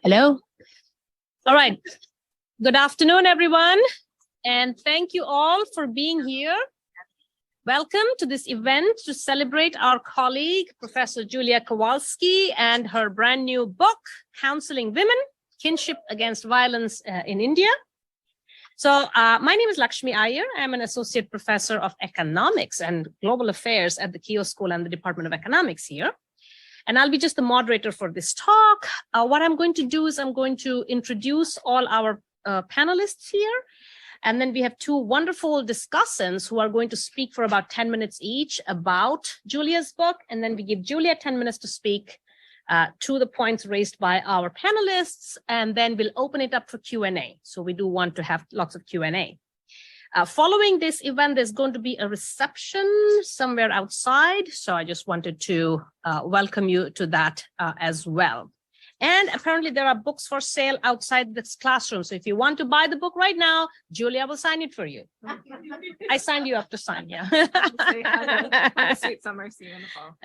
Hello. All right. Good afternoon, everyone. And thank you all for being here. Welcome to this event to celebrate our colleague, Professor Julia Kowalski, and her brand new book, Counseling Women, Kinship Against Violence in India. So my name is Lakshmi Iyer. I'm an associate professor of economics and global affairs at the Keough School and the Department of Economics here. And I'll be just the moderator for this talk. What I'm going to do is I'm going to introduce all our panelists here. And then we have two wonderful discussants who are going to speak for about 10 minutes each about Julia's book. And then we give Julia 10 minutes to speak to the points raised by our panelists. And then we'll open it up for Q&A. So we do want to have lots of Q&A. Following this event, there's going to be a reception somewhere outside. So I just wanted to welcome you to that as well. And apparently there are books for sale outside this classroom. So if you want to buy the book right now, Julia will sign it for you. I signed you up to sign, yeah. Have a sweet summer. See you in the fall.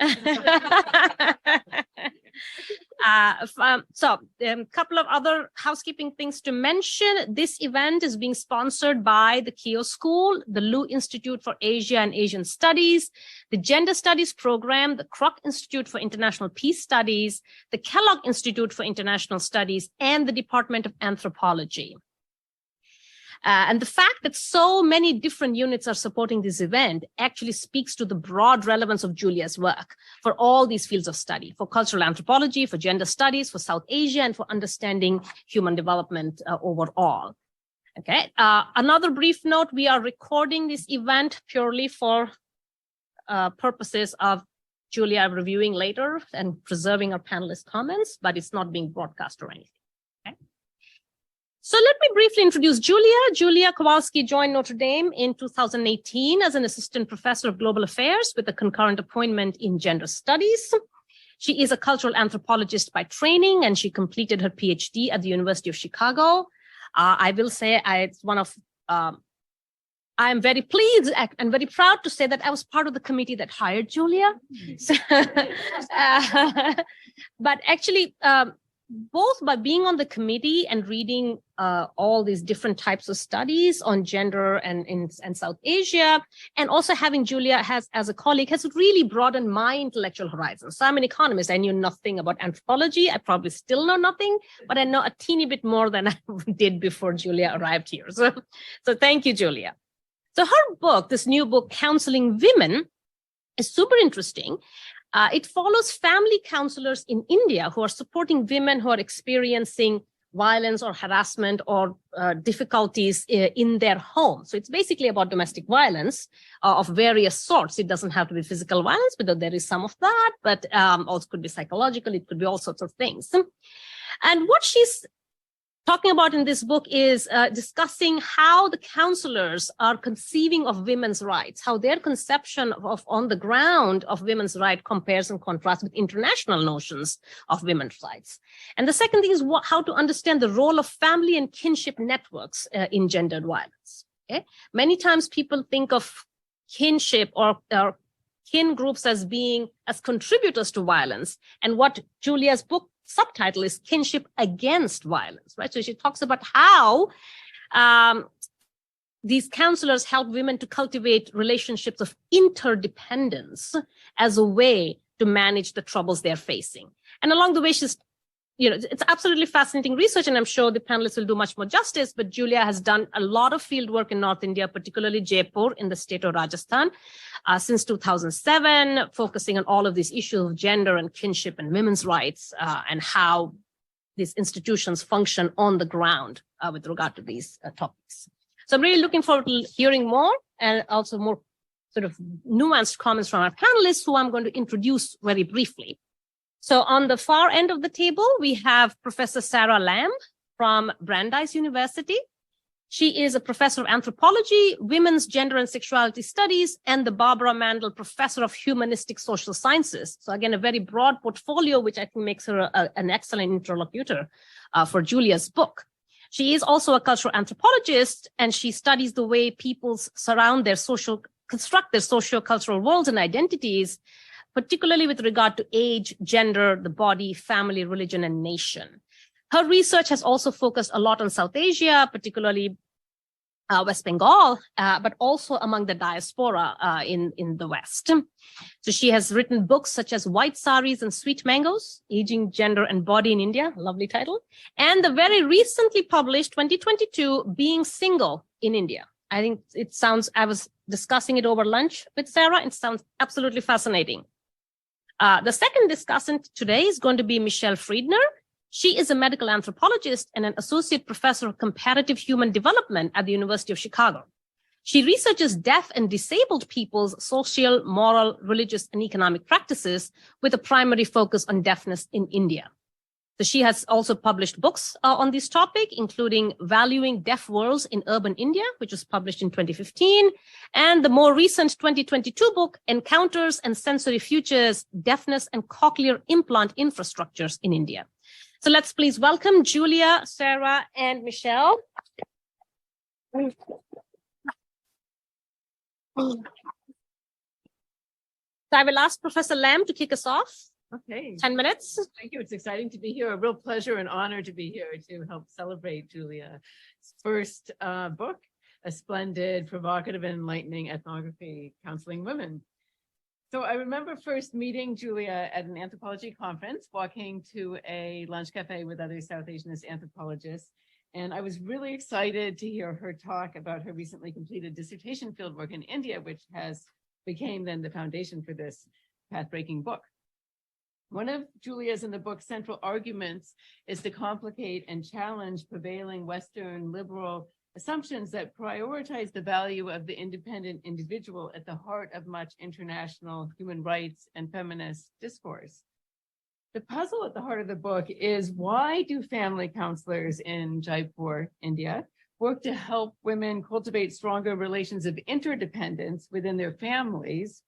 So a couple of other housekeeping things to mention. This event is being sponsored by the Keough School, the Lu Institute for Asia and Asian Studies, the Gender Studies Program, the Kroc Institute for International Peace Studies, the Kellogg Institute for International Studies, and the Department of Anthropology. And the fact that so many different units are supporting this event actually speaks to the broad relevance of Julia's work for all these fields of study, for cultural anthropology, for gender studies, for South Asia, and for understanding human development overall. Okay. Another brief note, we are recording this event purely for purposes of Julia reviewing later and preserving our panelists' comments, but it's not being broadcast or anything. Okay. So let me briefly introduce Julia. Julia Kowalski joined Notre Dame in 2018 as an assistant professor of global affairs with a concurrent appointment in gender studies. She is a cultural anthropologist by training, and she completed her PhD at the University of Chicago. I will say it's one of I am very pleased and very proud to say that I was part of the committee that hired Julia. So, but actually, both by being on the committee and reading all these different types of studies on gender and South Asia, and also having Julia as a colleague has really broadened my intellectual horizons. So I'm an economist. I knew nothing about anthropology. I probably still know nothing, but I know a teeny bit more than I did before Julia arrived here. So thank you, Julia. So her book, this new book, Counseling Women, is super interesting. It follows family counselors in India who are supporting women who are experiencing violence or harassment or difficulties in their home. So it's basically about domestic violence of various sorts. It doesn't have to be physical violence, but there is some of that, but also could be psychological. It could be all sorts of things. And what she's talking about in this book is discussing how the counselors are conceiving of women's rights, how their conception of on the ground of women's rights compares and contrasts with international notions of women's rights. And the second thing is how to understand the role of family and kinship networks in gendered violence. Okay? Many times people think of kinship or kin groups as contributors to violence. And what Julia's book subtitle is Kinship Against Violence, right? So she talks about how these counselors help women to cultivate relationships of interdependence as a way to manage the troubles they're facing. And along the way, it's absolutely fascinating research, and I'm sure the panelists will do much more justice, but Julia has done a lot of field work in North India, particularly Jaipur in the state of Rajasthan, since 2007, focusing on all of these issues of gender and kinship and women's rights and how these institutions function on the ground with regard to these topics. So I'm really looking forward to hearing more and also more sort of nuanced comments from our panelists, who I'm going to introduce very briefly. So on the far end of the table, we have Professor Sarah Lamb from Brandeis University. She is a professor of anthropology, women's gender and sexuality studies, and the Barbara Mandel Professor of Humanistic Social Sciences. So again, a very broad portfolio, which I think makes her an excellent interlocutor for Julia's book. She is also a cultural anthropologist, and she studies the way peoples construct their socio-cultural worlds and identities, particularly with regard to age, gender, the body, family, religion, and nation. Her research has also focused a lot on South Asia, particularly West Bengal, but also among the diaspora in the West. So she has written books such as White Saris and Sweet Mangoes, Aging, Gender and Body in India, lovely title, and the very recently published 2022, Being Single in India. I think it sounds, I was discussing it over lunch with Sarah, it sounds absolutely fascinating. The second discussant today is going to be Michele Friedner. She is a medical anthropologist and an associate professor of comparative human development at the University of Chicago. She researches deaf and disabled people's social, moral, religious, and economic practices with a primary focus on deafness in India. So she has also published books on this topic, including Valuing Deaf Worlds in Urban India, which was published in 2015, and the more recent 2022 book, Encounters and Sensory Futures, Deafness and Cochlear Implant Infrastructures in India. So let's please welcome Julia, Sarah, and Michele. So I will ask Professor Lamb to kick us off. Okay. 10 minutes. Thank you. It's exciting to be here. A real pleasure and honor to be here to help celebrate Julia's first book, a splendid, provocative, and enlightening ethnography counseling women. So I remember first meeting Julia at an anthropology conference, walking to a lunch cafe with other South Asianist anthropologists. And I was really excited to hear her talk about her recently completed dissertation fieldwork in India, which became then the foundation for this path-breaking book. One of Julia's in the book central arguments is to complicate and challenge prevailing Western liberal assumptions that prioritize the value of the independent individual at the heart of much international human rights and feminist discourse. The puzzle at the heart of the book is, why do family counselors in Jaipur, India, work to help women cultivate stronger relations of interdependence within their families,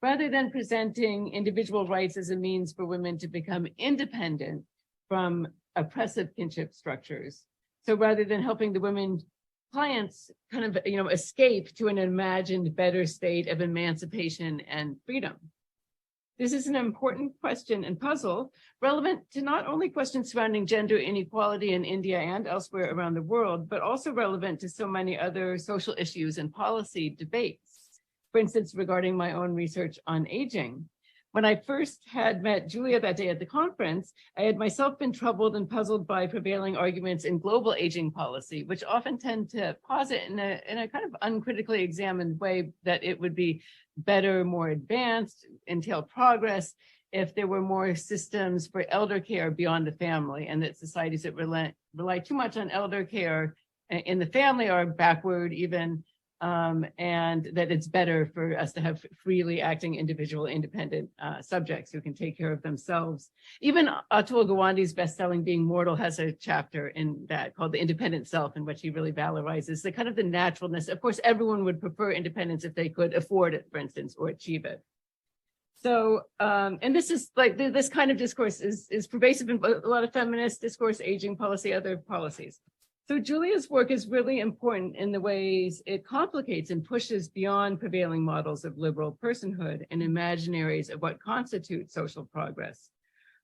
rather than presenting individual rights as a means for women to become independent from oppressive kinship structures? So rather than helping the women clients kind of, escape to an imagined better state of emancipation and freedom. This is an important question and puzzle relevant to not only questions surrounding gender inequality in India and elsewhere around the world, but also relevant to so many other social issues and policy debates. For instance, regarding my own research on aging. When I first had met Julia that day at the conference, I had myself been troubled and puzzled by prevailing arguments in global aging policy, which often tend to posit in a kind of uncritically examined way that it would be better, more advanced, entail progress if there were more systems for elder care beyond the family, and that societies that rely too much on elder care in the family are backward even, and that it's better for us to have freely acting individual independent subjects who can take care of themselves. Even Atul Gawande's best-selling Being Mortal has a chapter in that called The Independent Self, in which he really valorizes the kind of the naturalness. Of course, everyone would prefer independence if they could afford it, for instance, or achieve it. So, and this is like, this kind of discourse is pervasive in a lot of feminist discourse, aging policy, other policies. So Julia's work is really important in the ways it complicates and pushes beyond prevailing models of liberal personhood and imaginaries of what constitutes social progress.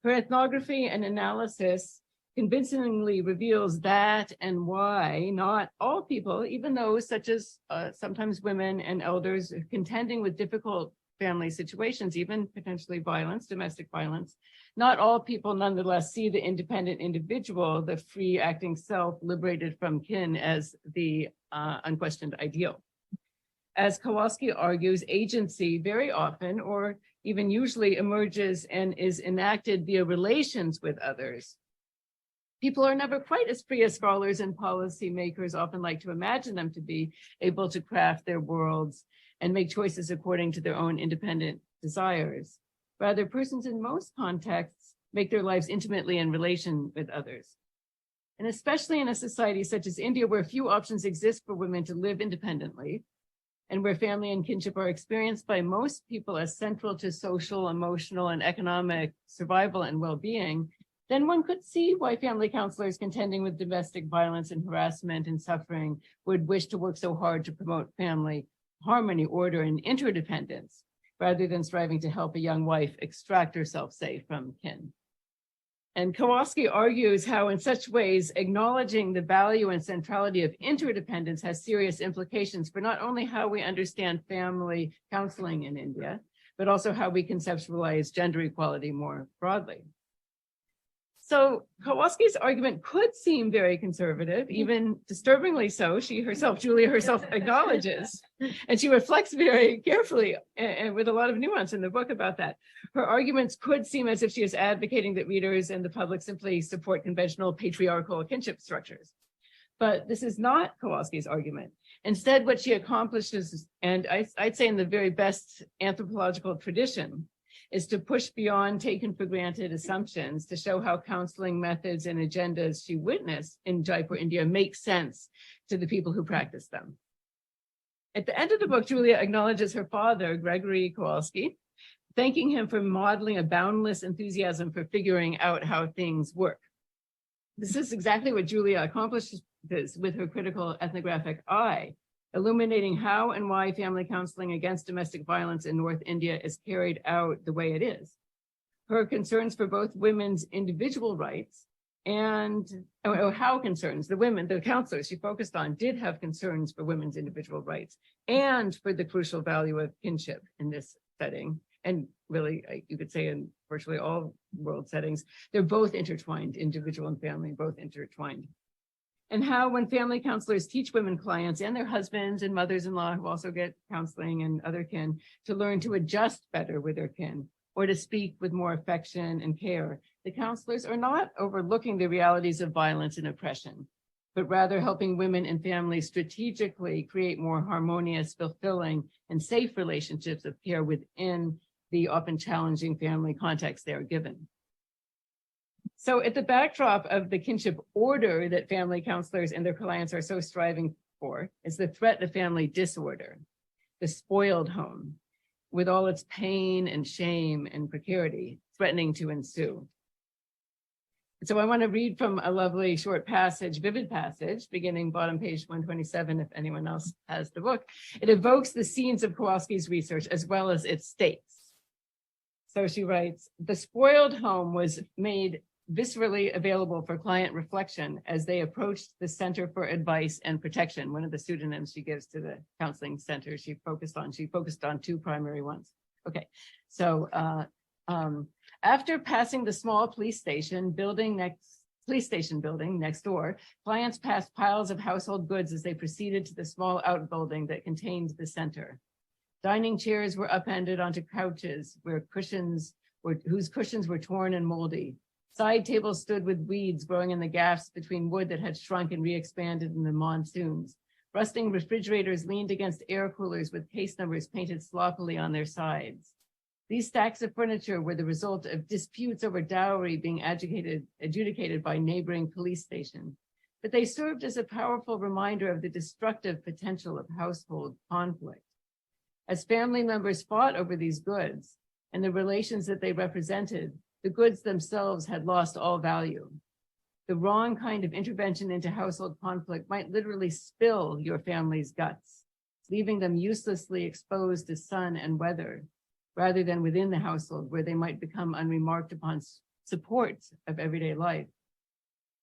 Her ethnography and analysis convincingly reveals that and why not all people, even those such as sometimes women and elders contending with difficult family situations, even potentially violence, domestic violence, not all people nonetheless see the independent individual, the free acting self liberated from kin, as the unquestioned ideal. As Kowalski argues, agency very often, or even usually, emerges and is enacted via relations with others. People are never quite as free as scholars and policymakers often like to imagine them to be, able to craft their worlds and make choices according to their own independent desires. Rather, persons in most contexts make their lives intimately in relation with others. And especially in a society such as India, where few options exist for women to live independently, and where family and kinship are experienced by most people as central to social, emotional, and economic survival and well-being, then one could see why family counselors contending with domestic violence and harassment and suffering would wish to work so hard to promote family harmony, order, and interdependence, rather than striving to help a young wife extract herself, say, from kin. And Kowalski argues how in such ways, acknowledging the value and centrality of interdependence has serious implications for not only how we understand family counseling in India, but also how we conceptualize gender equality more broadly. So Kowalski's argument could seem very conservative, even disturbingly so. She herself, Julia herself, acknowledges, and she reflects very carefully and with a lot of nuance in the book about that. Her arguments could seem as if she is advocating that readers and the public simply support conventional patriarchal kinship structures. But this is not Kowalski's argument. Instead, what she accomplishes, and I'd say in the very best anthropological tradition, is to push beyond taken for granted assumptions to show how counseling methods and agendas she witnessed in Jaipur, India make sense to the people who practice them. At the end of the book, Julia acknowledges her father, Gregory Kowalski, thanking him for modeling a boundless enthusiasm for figuring out how things work. This is exactly what Julia accomplishes with her critical ethnographic eye, illuminating how and why family counseling against domestic violence in North India is carried out the way it is. Her concerns for both women's individual rights and how concerns the women, the counselors she focused on did have concerns for women's individual rights and for the crucial value of kinship in this setting. And really, you could say in virtually all world settings, they're both intertwined, individual and family, both intertwined. And how when family counselors teach women clients and their husbands and mothers-in-law who also get counseling and other kin to learn to adjust better with their kin or to speak with more affection and care, the counselors are not overlooking the realities of violence and oppression, but rather helping women and families strategically create more harmonious, fulfilling, and safe relationships of care within the often challenging family context they are given. So at the backdrop of the kinship order that family counselors and their clients are so striving for is the threat of family disorder, the spoiled home, with all its pain and shame and precarity threatening to ensue. So I want to read from a lovely short passage, vivid passage, beginning bottom page 127, if anyone else has the book. It evokes the scenes of Kowalski's research as well as its stakes. So she writes, the spoiled home was made viscerally available for client reflection as they approached the Center for Advice and Protection, one of the pseudonyms she gives to the counseling center she focused on two primary ones. Okay, so after passing the small police station building next door, clients passed piles of household goods as they proceeded to the small outbuilding that contained the center. Dining chairs were upended onto couches whose cushions were torn and moldy. Side tables stood with weeds growing in the gaps between wood that had shrunk and re-expanded in the monsoons. Rusting refrigerators leaned against air coolers with case numbers painted sloppily on their sides. These stacks of furniture were the result of disputes over dowry being adjudicated by neighboring police stations, but they served as a powerful reminder of the destructive potential of household conflict. As family members fought over these goods and the relations that they represented, the goods themselves had lost all value. The wrong kind of intervention into household conflict might literally spill your family's guts, leaving them uselessly exposed to sun and weather, rather than within the household where they might become unremarked upon supports of everyday life.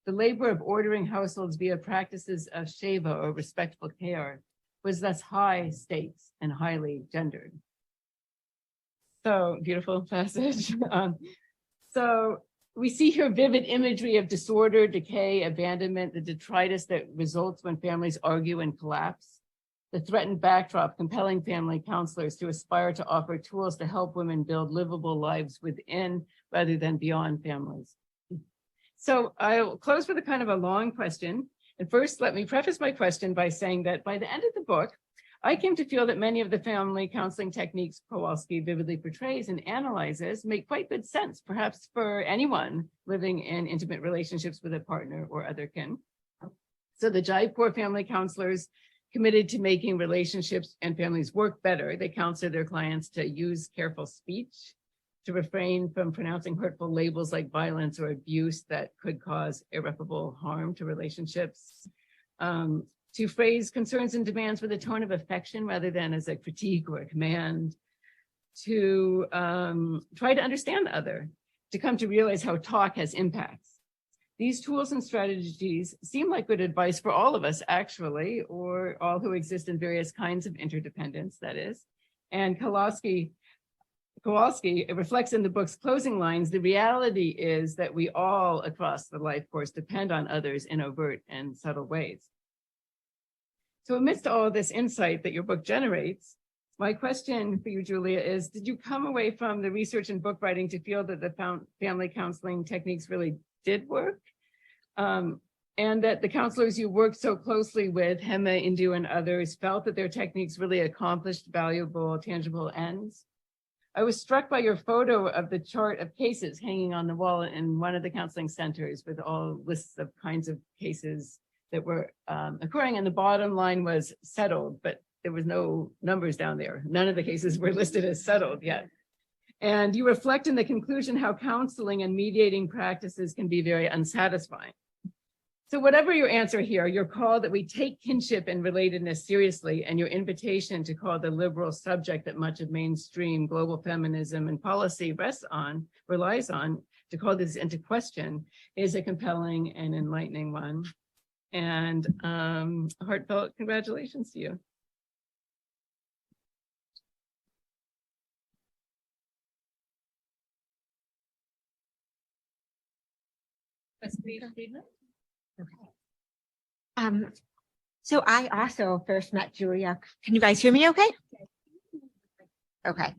The labor of ordering households via practices of seva or respectful care was thus high stakes and highly gendered. So beautiful passage. So we see here vivid imagery of disorder, decay, abandonment, the detritus that results when families argue and collapse. The threatened backdrop compelling family counselors to aspire to offer tools to help women build livable lives within rather than beyond families. So I'll close with a kind of a long question. And first, let me preface my question by saying that by the end of the book, I came to feel that many of the family counseling techniques Kowalski vividly portrays and analyzes make quite good sense, perhaps for anyone living in intimate relationships with a partner or other kin. So the Jaipur family counselors committed to making relationships and families work better. They counsel their clients to use careful speech, to refrain from pronouncing hurtful labels like violence or abuse that could cause irreparable harm to relationships, to phrase concerns and demands with a tone of affection rather than as a critique or a command, to try to understand the other, to come to realize how talk has impacts. These tools and strategies seem like good advice for all of us, actually, or all who exist in various kinds of interdependence, that is. And Kowalski reflects in the book's closing lines, the reality is that we all across the life course depend on others in overt and subtle ways. So amidst all this insight that your book generates, my question for you, Julia, is, did you come away from the research and book writing to feel that the family counseling techniques really did work? And that the counselors you worked so closely with, Hema, Indu, and others, felt that their techniques really accomplished valuable, tangible ends? I was struck by your photo of the chart of cases hanging on the wall in one of the counseling centers with all lists of kinds of cases that were occurring. And the bottom line was settled, but there was no numbers down there. None of the cases were listed as settled yet. And you reflect in the conclusion how counseling and mediating practices can be very unsatisfying. So whatever your answer here, your call that we take kinship and relatedness seriously, and your invitation to call the liberal subject that much of mainstream global feminism and policy relies on, to call this into question, is a compelling and enlightening one. And heartfelt congratulations to you. Okay. So I also first met Julia. Can you guys hear me okay? Okay.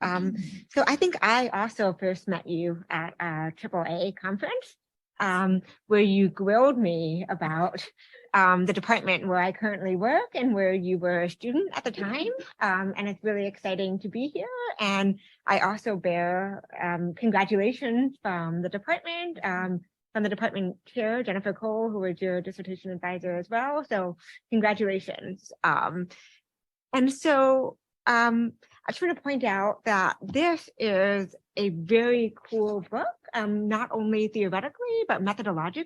So I think I also first met you at a AAA conference, where you grilled me about the department where I currently work and where you were a student at the time. And it's really exciting to be here. And I also bear congratulations from the department, from the department chair, Jennifer Cole, who was your dissertation advisor as well. So congratulations. And so I just want to point out that this is a very cool book, not only theoretically, but methodologically.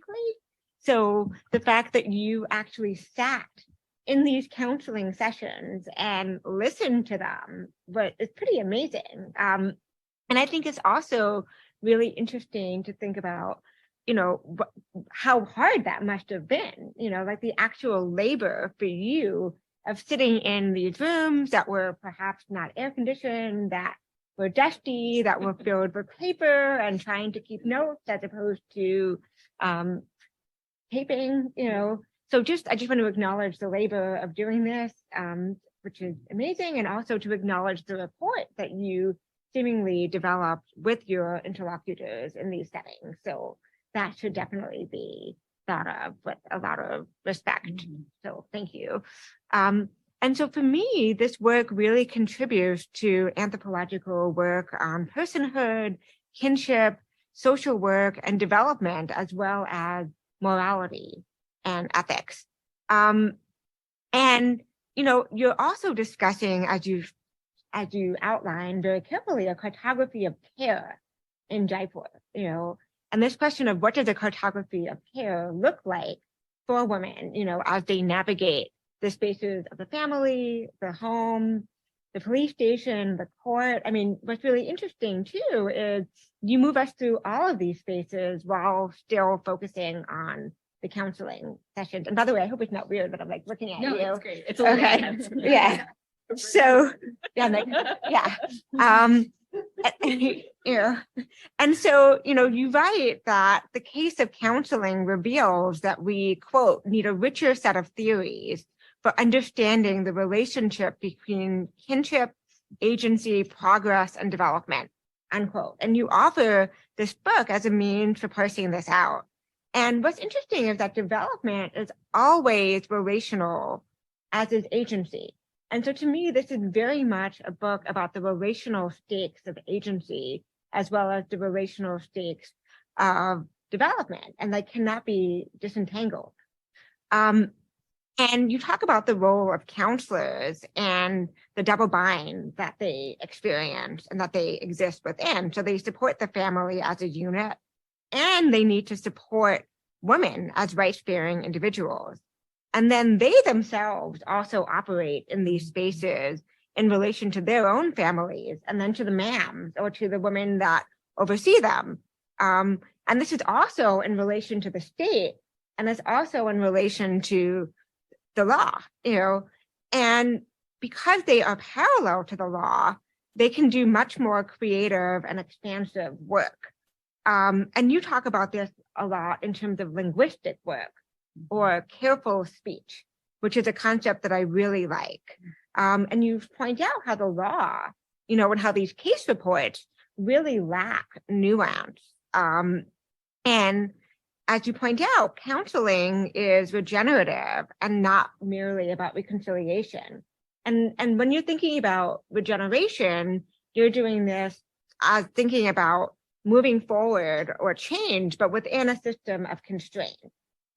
So the fact that you actually sat in these counseling sessions and listened to them, but it's pretty amazing. And I think it's also really interesting to think about, you know, how hard that must have been, you know, like the actual labor for you of sitting in these rooms that were perhaps not air conditioned, that were dusty, that were filled with paper, and trying to keep notes as opposed to taping, you know. So I just want to acknowledge the labor of doing this, which is amazing, and also to acknowledge the report that you seemingly developed with your interlocutors in these settings. So that should definitely be thought of with a lot of respect. Mm-hmm. So thank you. And so for me, this work really contributes to anthropological work on personhood, kinship, social work, and development, as well as morality and ethics. And, you know, you're also discussing, as you outlined very carefully, a cartography of care in Jaipur, you know, and this question of what does a cartography of care look like for women, you know, as they navigate the spaces of the family, the home, the police station, the court. I mean, what's really interesting too is you move us through all of these spaces while still focusing on the counseling sessions. And by the way, I hope it's not weird that I'm like looking at you. No, it's great. It's okay. Yeah. So yeah, like, yeah. Yeah. And so, you know, you write that the case of counseling reveals that we, quote, need a richer set of theories for understanding the relationship between kinship, agency, progress, and development, unquote. And you offer this book as a means for parsing this out. And what's interesting is that development is always relational, as is agency. And so to me, this is very much a book about the relational stakes of agency, as well as the relational stakes of development, and they cannot be disentangled. And you talk about the role of counselors and the double bind that they experience and that they exist within. So they support the family as a unit, and they need to support women as rights-bearing individuals. And then they themselves also operate in these spaces in relation to their own families, and then to the mams or to the women that oversee them. And this is also in relation to the state, and it's also in relation to the law, and because they are parallel to the law, they can do much more creative and expansive work. And you talk about this a lot in terms of linguistic work or careful speech, which is a concept that I really like. And you point out how the law, and how these case reports really lack nuance. And as you point out, counseling is regenerative and not merely about reconciliation. And when you're thinking about regeneration, you're doing this as thinking about moving forward or change, but within a system of constraint.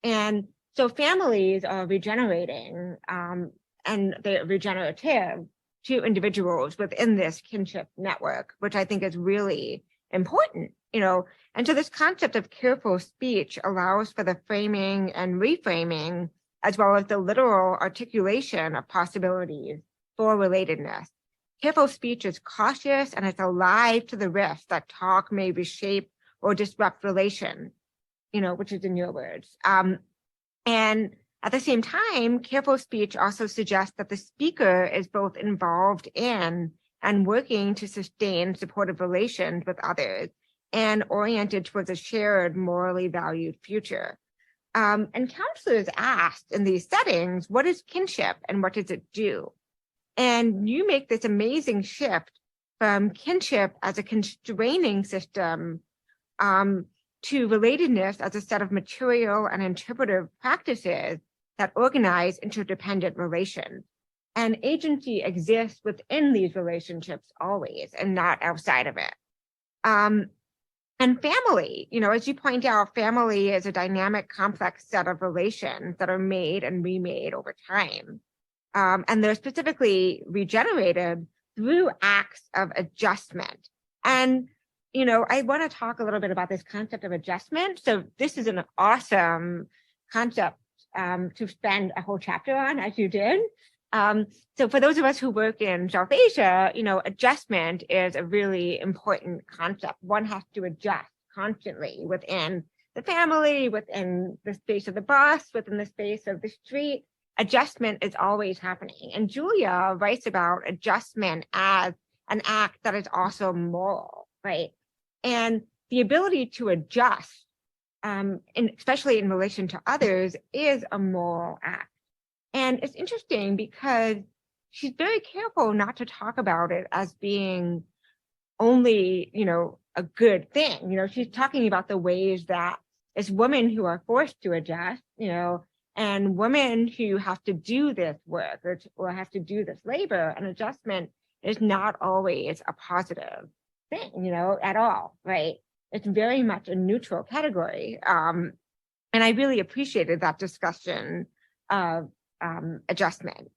And so families are regenerating, and they're regenerative to individuals within this kinship network, which I think is really important, and so this concept of careful speech allows for the framing and reframing, as well as the literal articulation of possibilities for relatedness. Careful speech is cautious and it's alive to the risk that talk may reshape or disrupt relation, which is in your words. And at the same time, careful speech also suggests that the speaker is both involved in and working to sustain supportive relations with others and oriented towards a shared, morally valued future. And counselors asked in these settings, what is kinship and what does it do? And you make this amazing shift from kinship as a constraining system to relatedness as a set of material and interpretive practices that organize interdependent relations. And agency exists within these relationships always and not outside of it. And family, as you point out, family is a dynamic, complex set of relations that are made and remade over time. And they're specifically regenerated through acts of adjustment. And, I want to talk a little bit about this concept of adjustment. So this is an awesome concept to spend a whole chapter on, as you did. So for those of us who work in South Asia, adjustment is a really important concept. One has to adjust constantly within the family, within the space of the bus, within the space of the street. Adjustment is always happening. And Julia writes about adjustment as an act that is also moral, right? And the ability to adjust, especially in relation to others, is a moral act. And it's interesting because she's very careful not to talk about it as being only, a good thing. She's talking about the ways that it's women who are forced to adjust, and women who have to do this work or have to do this labor, and adjustment is not always a positive thing, at all, right? It's very much a neutral category. And I really appreciated that discussion of adjustment.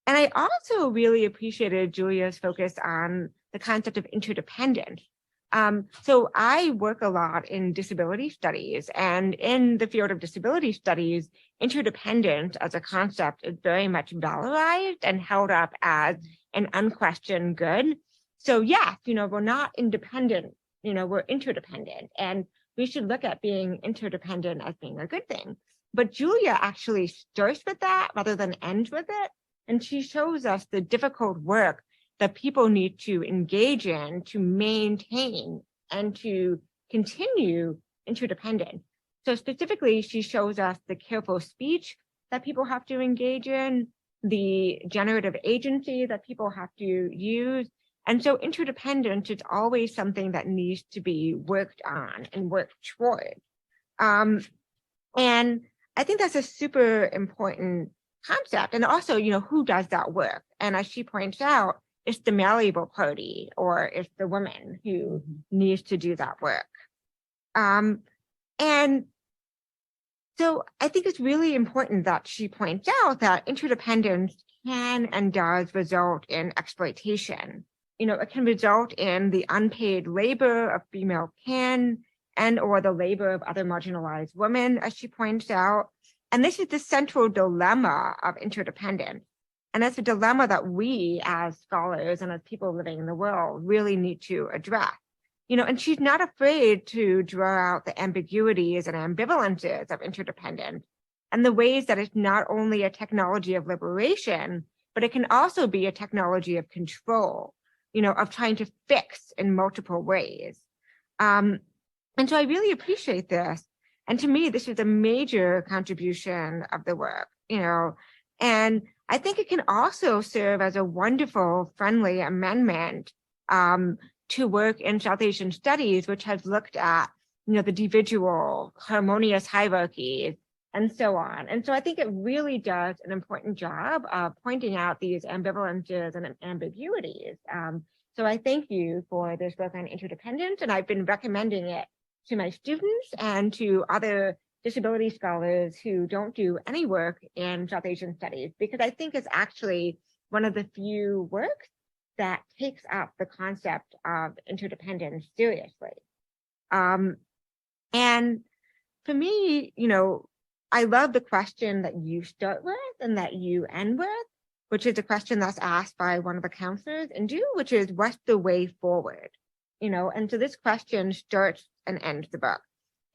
And I also really appreciated Julia's focus on the concept of interdependence. So I work a lot in disability studies, and in the field of disability studies, interdependence as a concept is very much valorized and held up as an unquestioned good. So yes, we're not independent, we're interdependent, and we should look at being interdependent as being a good thing. But Julia actually starts with that rather than ends with it. And she shows us the difficult work that people need to engage in to maintain and to continue interdependence. So specifically, she shows us the careful speech that people have to engage in, the generative agency that people have to use. And so interdependence is always something that needs to be worked on and worked toward. And I think that's a super important concept. And also, who does that work? And as she points out, it's the malleable party, or it's the woman who needs to do that work. And so I think it's really important that she points out that interdependence can and does result in exploitation. It can result in the unpaid labor of female kin and or the labor of other marginalized women, as she points out. And this is the central dilemma of interdependence. And it's a dilemma that we as scholars and as people living in the world really need to address. and she's not afraid to draw out the ambiguities and ambivalences of interdependence and the ways that it's not only a technology of liberation, but it can also be a technology of control, of trying to fix in multiple ways. And so I really appreciate this. And to me, this is a major contribution of the work, and I think it can also serve as a wonderful, friendly amendment to work in South Asian studies, which has looked at, the individual harmonious hierarchies and so on. And so I think it really does an important job of pointing out these ambivalences and ambiguities. So I thank you for this work on interdependence, and I've been recommending it to my students and to other disability scholars who don't do any work in South Asian studies, because I think it's actually one of the few works that takes up the concept of interdependence seriously. And for me, I love the question that you start with and that you end with, which is a question that's asked by one of the counselors in Due, which is, what's the way forward? And so this question starts and ends the book.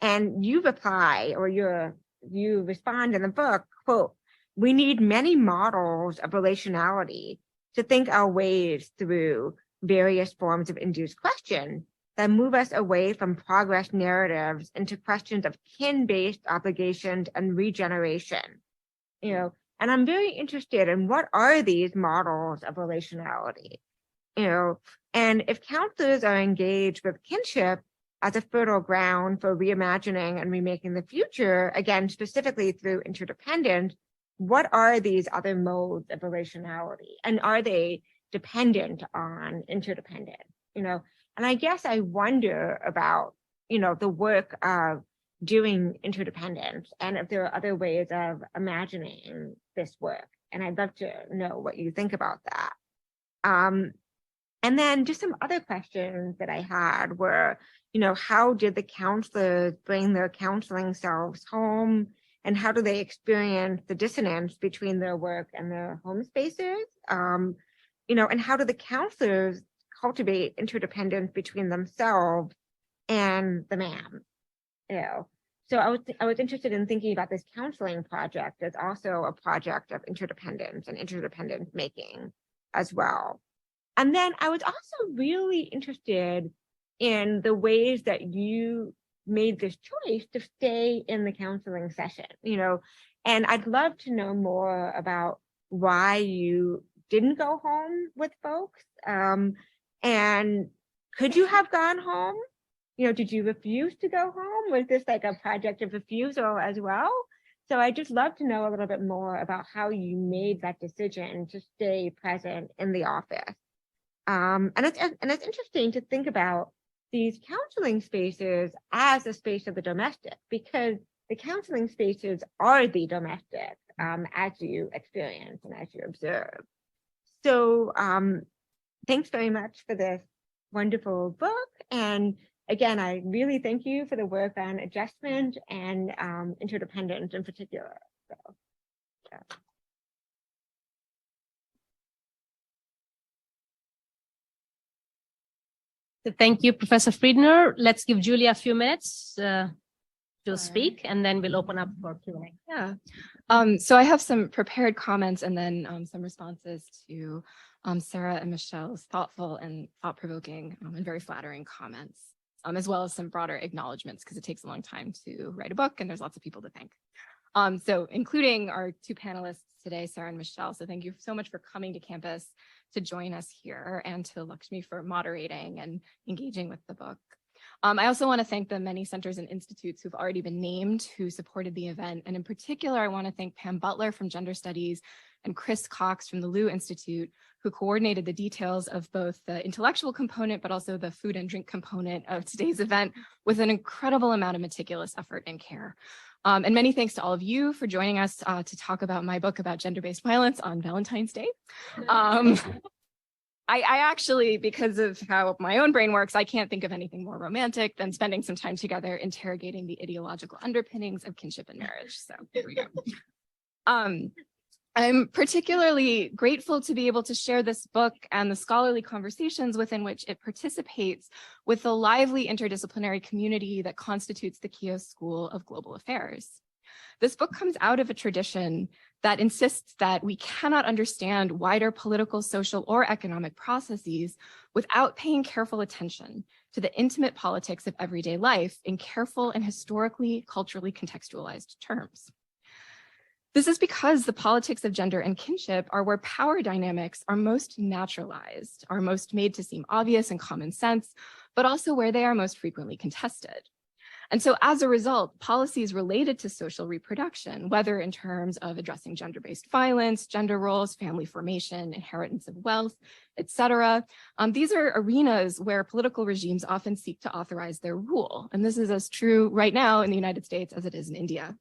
And you reply, or you respond in the book, quote, "We need many models of relationality to think our ways through various forms of induced question that move us away from progress narratives into questions of kin-based obligations and regeneration." And I'm very interested in what are these models of relationality, and if counselors are engaged with kinship as a fertile ground for reimagining and remaking the future, again, specifically through interdependence, what are these other modes of relationality? And are they dependent on interdependence? And I guess I wonder about, the work of doing interdependence and if there are other ways of imagining this work. And I'd love to know what you think about that. And then just some other questions that I had were, how did the counselors bring their counseling selves home? And how do they experience the dissonance between their work and their home spaces? And how do the counselors cultivate interdependence between themselves and the MAM? So I was interested in thinking about this counseling project as also a project of interdependence and interdependence making as well. And then I was also really interested in the ways that you made this choice to stay in the counseling session, and I'd love to know more about why you didn't go home with folks. And could you have gone home? Did you refuse to go home? Was this like a project of refusal as well? So I just love to know a little bit more about how you made that decision to stay present in the office. And it's interesting to think about these counseling spaces as a space of the domestic, because the counseling spaces are the domestic, as you experience and as you observe. So thanks very much for this wonderful book. And again, I really thank you for the work on adjustment and interdependence in particular. So, yeah. So thank you, Professor Friedner. Let's give Julia a few minutes to speak, and then we'll open up for Q&A. Yeah. So I have some prepared comments and then some responses to Sarah and Michele's thoughtful and thought-provoking and very flattering comments, as well as some broader acknowledgements, because it takes a long time to write a book and there's lots of people to thank. So including our two panelists today, Sarah and Michele. So thank you so much for coming to campus to join us here, and to Lakshmi for moderating and engaging with the book. I also want to thank the many centers and institutes who've already been named who supported the event. And in particular, I want to thank Pam Butler from Gender Studies and Chris Cox from the Liu Institute, who coordinated the details of both the intellectual component, but also the food and drink component of today's event with an incredible amount of meticulous effort and care. And many thanks to all of you for joining us to talk about my book about gender-based violence on Valentine's Day. I actually, because of how my own brain works, I can't think of anything more romantic than spending some time together interrogating the ideological underpinnings of kinship and marriage. So here we go. I'm particularly grateful to be able to share this book and the scholarly conversations within which it participates with the lively interdisciplinary community that constitutes the Keough School of Global Affairs. This book comes out of a tradition that insists that we cannot understand wider political, social, or economic processes without paying careful attention to the intimate politics of everyday life in careful and historically, culturally contextualized terms. This is because the politics of gender and kinship are where power dynamics are most naturalized, are most made to seem obvious and common sense, but also where they are most frequently contested. And so as a result, policies related to social reproduction, whether in terms of addressing gender-based violence, gender roles, family formation, inheritance of wealth, etc., these are arenas where political regimes often seek to authorize their rule. And this is as true right now in the United States as it is in India.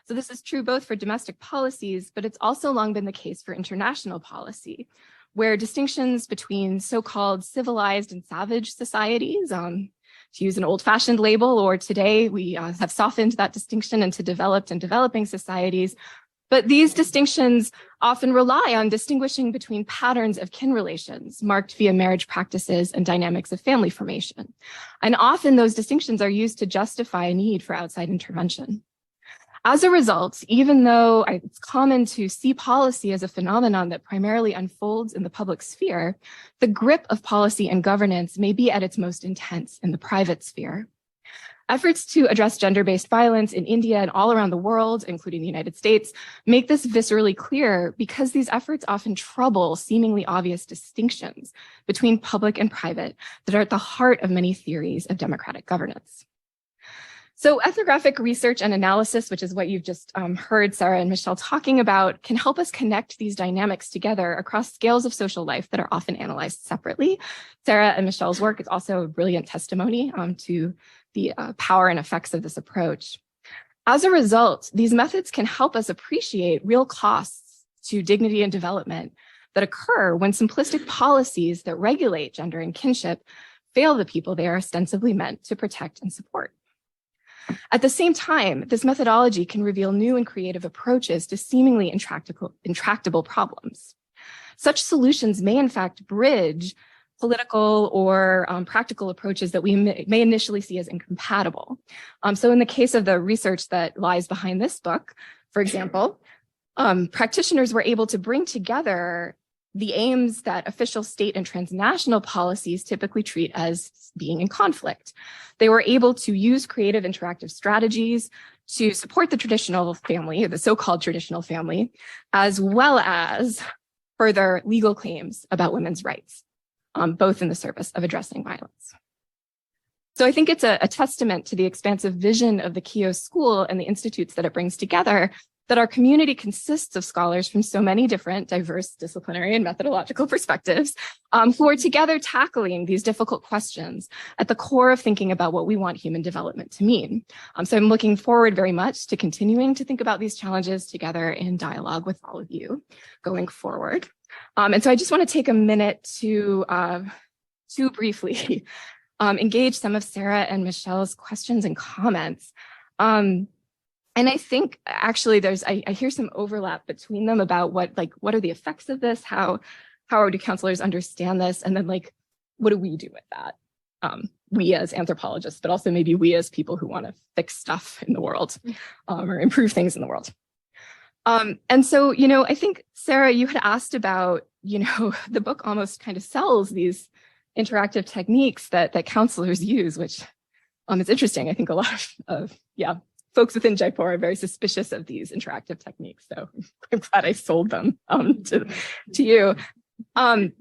So this is true both for domestic policies, but it's also long been the case for international policy, where distinctions between so-called civilized and savage societies, to use an old-fashioned label, or today we have softened that distinction into developed and developing societies. But these distinctions often rely on distinguishing between patterns of kin relations marked via marriage practices and dynamics of family formation. And often those distinctions are used to justify a need for outside intervention. As a result, even though it's common to see policy as a phenomenon that primarily unfolds in the public sphere, the grip of policy and governance may be at its most intense in the private sphere. Efforts to address gender-based violence in India and all around the world, including the United States, make this viscerally clear because these efforts often trouble seemingly obvious distinctions between public and private that are at the heart of many theories of democratic governance. So ethnographic research and analysis, which is what you've just heard Sarah and Michele talking about, can help us connect these dynamics together across scales of social life that are often analyzed separately. Sarah and Michele's work is also a brilliant testimony to the power and effects of this approach. As a result, these methods can help us appreciate real costs to dignity and development that occur when simplistic policies that regulate gender and kinship fail the people they are ostensibly meant to protect and support. At the same time, this methodology can reveal new and creative approaches to seemingly intractable problems. Such solutions may in fact bridge political or practical approaches that we may initially see as incompatible. So in the case of the research that lies behind this book, for example, practitioners were able to bring together the aims that official state and transnational policies typically treat as being in conflict. They were able to use creative interactive strategies to support the traditional family, the so-called traditional family, as well as further legal claims about women's rights, both in the service of addressing violence. So I think it's a testament to the expansive vision of the Keough School and the institutes that it brings together that our community consists of scholars from so many different diverse disciplinary and methodological perspectives who are together tackling these difficult questions at the core of thinking about what we want human development to mean. So I'm looking forward very much to continuing to think about these challenges together in dialogue with all of you going forward. And so I just want to take a minute to briefly engage some of Sarah and Michele's questions and comments. And I think actually I hear some overlap between them about what are the effects of this? How do counselors understand this? And then what do we do with that? We as anthropologists, but also maybe we as people who want to fix stuff in the world or improve things in the world. And so, I think, Sarah, you had asked about, the book almost kind of sells these interactive techniques that counselors use, which is interesting. I think a lot of folks within Jaipur are very suspicious of these interactive techniques. So I'm glad I sold them to you. In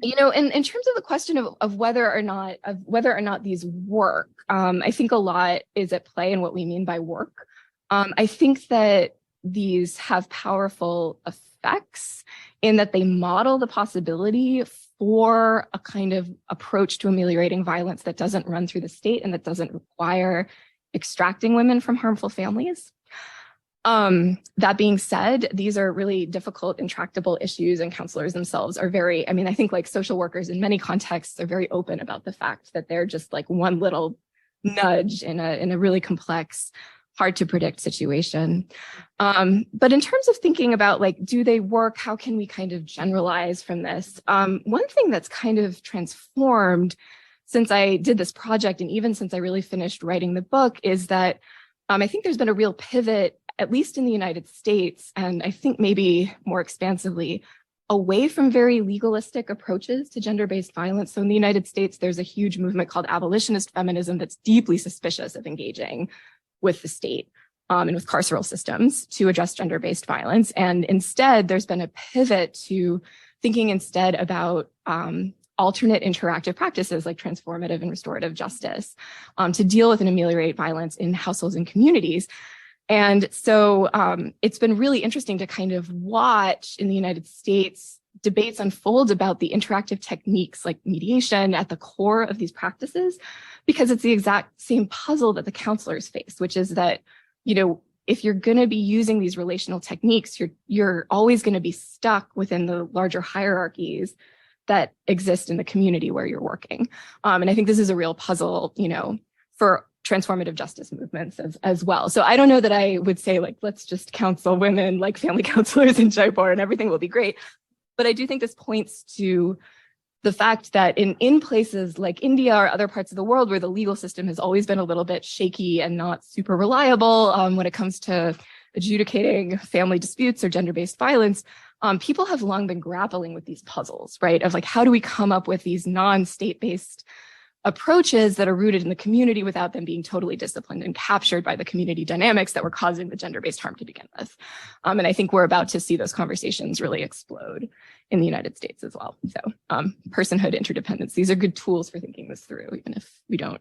terms of the question of whether or not these work, I think a lot is at play in what we mean by work. I think that these have powerful effects in that they model the possibility for a kind of approach to ameliorating violence that doesn't run through the state and that doesn't require extracting women from harmful families. That being said, these are really difficult, intractable issues, and counselors themselves are I think social workers in many contexts are very open about the fact that they're just one little nudge in a really complex hard to predict situation. But in terms of thinking about like, do they work? How can we kind of generalize from this? One thing that's kind of transformed since I did this project and even since I really finished writing the book is that I think there's been a real pivot, at least in the United States, and I think maybe more expansively, away from very legalistic approaches to gender-based violence. So in the United States, there's a huge movement called abolitionist feminism that's deeply suspicious of engaging with the state and with carceral systems to address gender-based violence. And instead, there's been a pivot to thinking instead about alternate interactive practices like transformative and restorative justice to deal with and ameliorate violence in households and communities. And so it's been really interesting to kind of watch in the United States debates unfold about the interactive techniques like mediation at the core of these practices, because it's the exact same puzzle that the counselors face, which is that, you know, if you're going to be using these relational techniques, you're always going to be stuck within the larger hierarchies that exist in the community where you're working. And I think this is a real puzzle, you know, for transformative justice movements as well. So I don't know that I would say like, let's just counsel women like family counselors in Jaipur and everything will be great. But I do think this points to the fact that in places like India or other parts of the world where the legal system has always been a little bit shaky and not super reliable when it comes to adjudicating family disputes or gender-based violence, people have long been grappling with these puzzles, right? Of like, how do we come up with these non-state-based approaches that are rooted in the community without them being totally disciplined and captured by the community dynamics that were causing the gender-based harm to begin with. And I think we're about to see those conversations really explode in the United States as well. So personhood, interdependence, these are good tools for thinking this through, even if we don't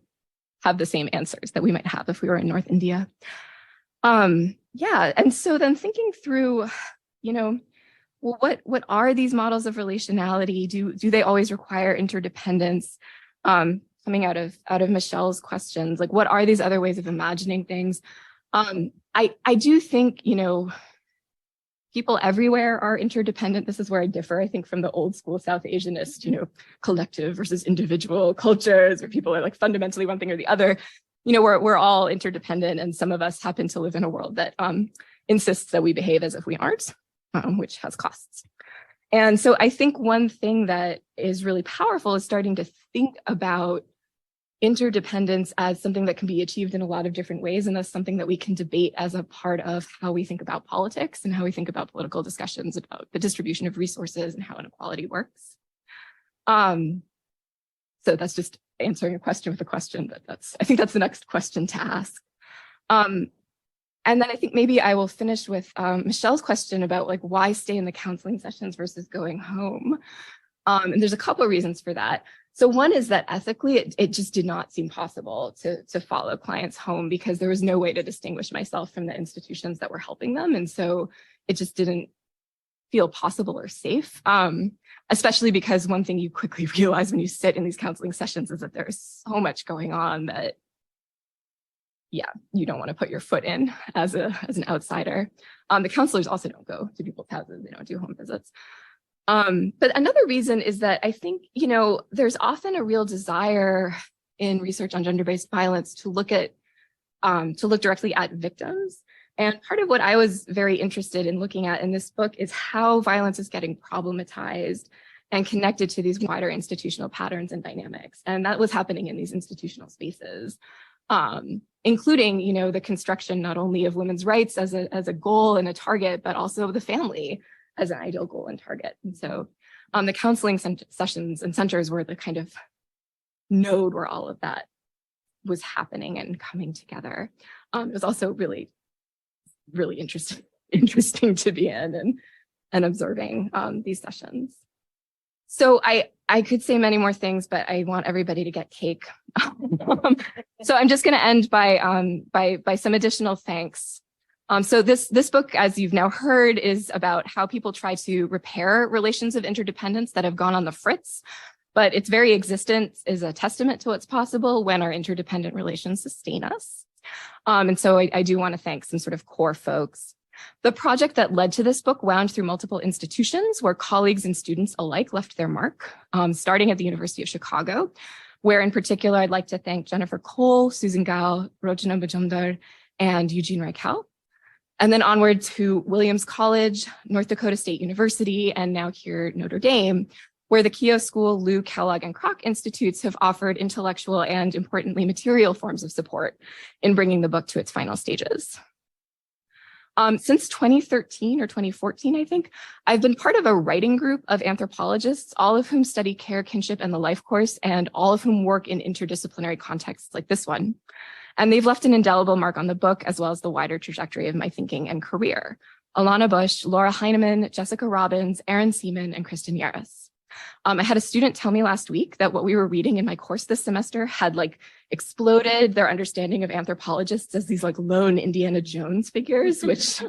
have the same answers that we might have if we were in North India. Yeah, and so then thinking through, you know, well, what are these models of relationality? Do they always require interdependence? Coming out of Michele's questions, like what are these other ways of imagining things? I do think, you know, people everywhere are interdependent. This is where I differ, I think, from the old school South Asianist, you know, collective versus individual cultures where people are like fundamentally one thing or the other. You know, we're all interdependent, and some of us happen to live in a world that insists that we behave as if we aren't, which has costs. And so I think one thing that is really powerful is starting to think about interdependence as something that can be achieved in a lot of different ways. And that's something that we can debate as a part of how we think about politics and how we think about political discussions about the distribution of resources and how inequality works. So that's just answering a question with a question, but I think that's the next question to ask. And then I think maybe I will finish with Michele's question about like why stay in the counseling sessions versus going home. And there's a couple of reasons for that. So one is that ethically, it just did not seem possible to follow clients home because there was no way to distinguish myself from the institutions that were helping them. And so it just didn't feel possible or safe, especially because one thing you quickly realize when you sit in these counseling sessions is that there's so much going on that, yeah, you don't want to put your foot in as an outsider. The counselors also don't go to people's houses, they don't do home visits. But another reason is that I think, you know, there's often a real desire in research on gender-based violence to look directly at victims. And part of what I was very interested in looking at in this book is how violence is getting problematized and connected to these wider institutional patterns and dynamics. And that was happening in these institutional spaces, including, you know, the construction not only of women's rights as a goal and a target, but also the family as an ideal goal and target. And so the counseling sessions and centers were the kind of node where all of that was happening and coming together. It was also really, really interesting to be in and observing these sessions. So I could say many more things, but I want everybody to get cake. So I'm just going to end by some additional thanks. So this book, as you've now heard, is about how people try to repair relations of interdependence that have gone on the fritz, but its very existence is a testament to what's possible when our interdependent relations sustain us. And so I do want to thank some sort of core folks. The project that led to this book wound through multiple institutions where colleagues and students alike left their mark, starting at the University of Chicago, where in particular, I'd like to thank Jennifer Cole, Susan Gao, Rojana Bajumdar, and Eugene Reichel. And then onward to Williams College, North Dakota State University, and now here Notre Dame, where the Keough School, Liu, Kellogg, and Kroc Institutes have offered intellectual and, importantly, material forms of support in bringing the book to its final stages. Since 2013 or 2014, I think, I've been part of a writing group of anthropologists, all of whom study care, kinship, and the life course, and all of whom work in interdisciplinary contexts like this one. And they've left an indelible mark on the book, as well as the wider trajectory of my thinking and career. Alana Bush, Laura Heineman, Jessica Robbins, Erin Seaman, and Kristen Yaris. I had a student tell me last week that what we were reading in my course this semester had exploded their understanding of anthropologists as these lone Indiana Jones figures, which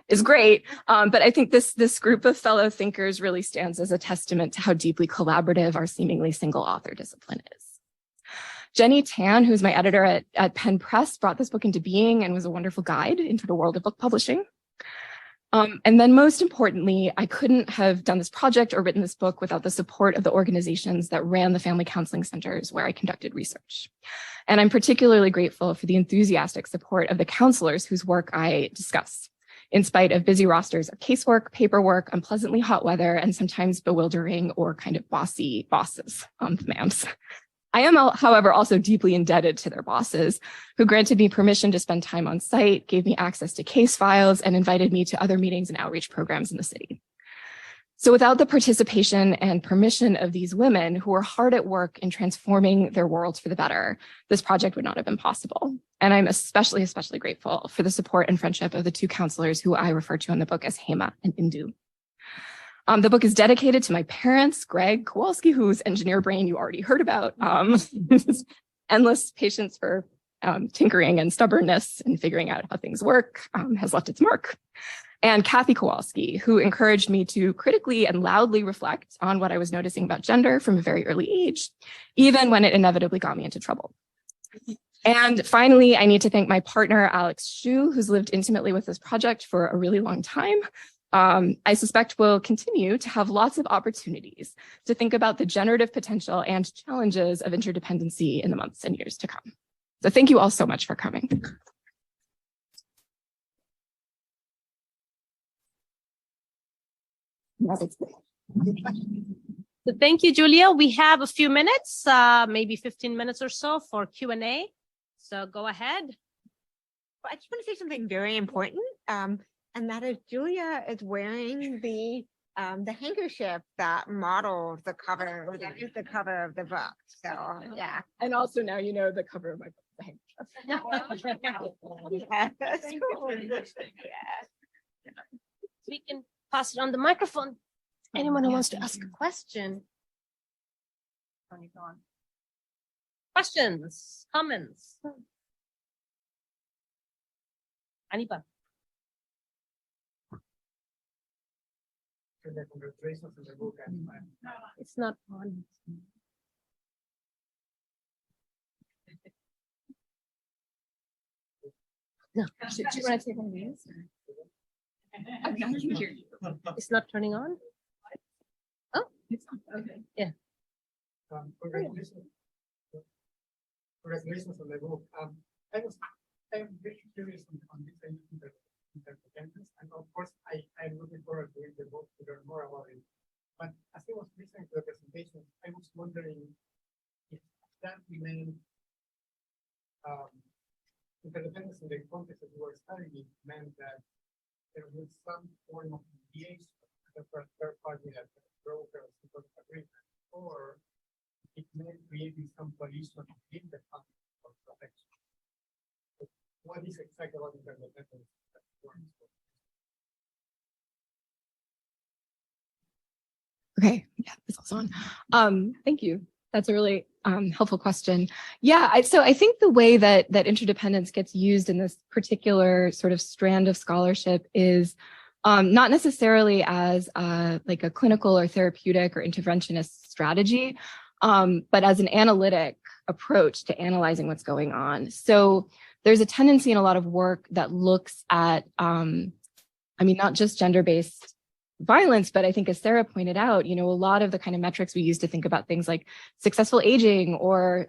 is great. But I think this group of fellow thinkers really stands as a testament to how deeply collaborative our seemingly single author discipline is. Jenny Tan, who's my editor at Penn Press, brought this book into being and was a wonderful guide into the world of book publishing. And then most importantly, I couldn't have done this project or written this book without the support of the organizations that ran the family counseling centers where I conducted research. And I'm particularly grateful for the enthusiastic support of the counselors whose work I discuss, in spite of busy rosters of casework, paperwork, unpleasantly hot weather, and sometimes bewildering or kind of bossy bosses, ma'ams. I am, however, also deeply indebted to their bosses, who granted me permission to spend time on site, gave me access to case files, and invited me to other meetings and outreach programs in the city. So without the participation and permission of these women who were hard at work in transforming their worlds for the better, this project would not have been possible. And I'm especially grateful for the support and friendship of the two counselors who I refer to in the book as Hema and Indu. The book is dedicated to my parents, Greg Kowalski, whose engineer brain you already heard about, endless patience for tinkering and stubbornness and figuring out how things work has left its mark. And Kathy Kowalski, who encouraged me to critically and loudly reflect on what I was noticing about gender from a very early age, even when it inevitably got me into trouble. And finally, I need to thank my partner, Alex Shu, who's lived intimately with this project for a really long time. I suspect we'll continue to have lots of opportunities to think about the generative potential and challenges of interdependency in the months and years to come. So thank you all so much for coming. So thank you, Julia. We have a few minutes, maybe 15 minutes or so for Q&A. So go ahead. Well, I just want to say something very important. And that is Julia is wearing the handkerchief that modeled the cover, or that is the cover of the book. So yeah. And also now you know the cover of my book, the handkerchief. Yeah, that's cool. Yeah. We can pass it on the microphone. Anyone who wants to ask a question. Questions, comments. Aniba. Congratulations on the book. It's not on. No. Do you want to take one of these? I mean, I can hear you. It's not turning on? Oh, It's on. Okay. yeah. Congratulations. Congratulations on the book. I'm very curious on this interdependence, and of course, I'm looking forward to read the book to learn more about it. But as I was listening to the presentation, I was wondering if that remained interdependence in the context that you were studying meant that there was some form of mediation for a third party that broker or some sort of agreement, or it meant creating some coalition within the context of protection. So what is exactly about interdependence? Okay, yeah, it's also on. Thank you. That's a really helpful question. Yeah, so I think the way that interdependence gets used in this particular sort of strand of scholarship is not necessarily as like a clinical or therapeutic or interventionist strategy, but as an analytic approach to analyzing what's going on. So there's a tendency in a lot of work that looks at, I mean, not just gender-based violence, but I think as Sarah pointed out, you know, a lot of the kind of metrics we use to think about things like successful aging or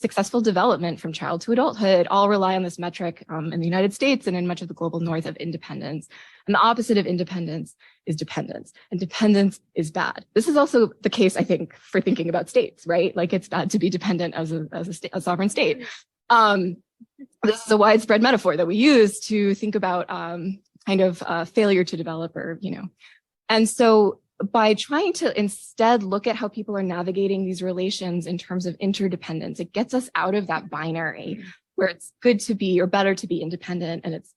successful development from child to adulthood all rely on this metric in the United States and in much of the global north of independence. And the opposite of independence is dependence, and dependence is bad. This is also the case, I think, for thinking about states, right? Like it's bad to be dependent as a sovereign state. This is a widespread metaphor that we use to think about kind of failure to develop, or, and so by trying to instead look at how people are navigating these relations in terms of interdependence, it gets us out of that binary where it's good to be or better to be independent, and it's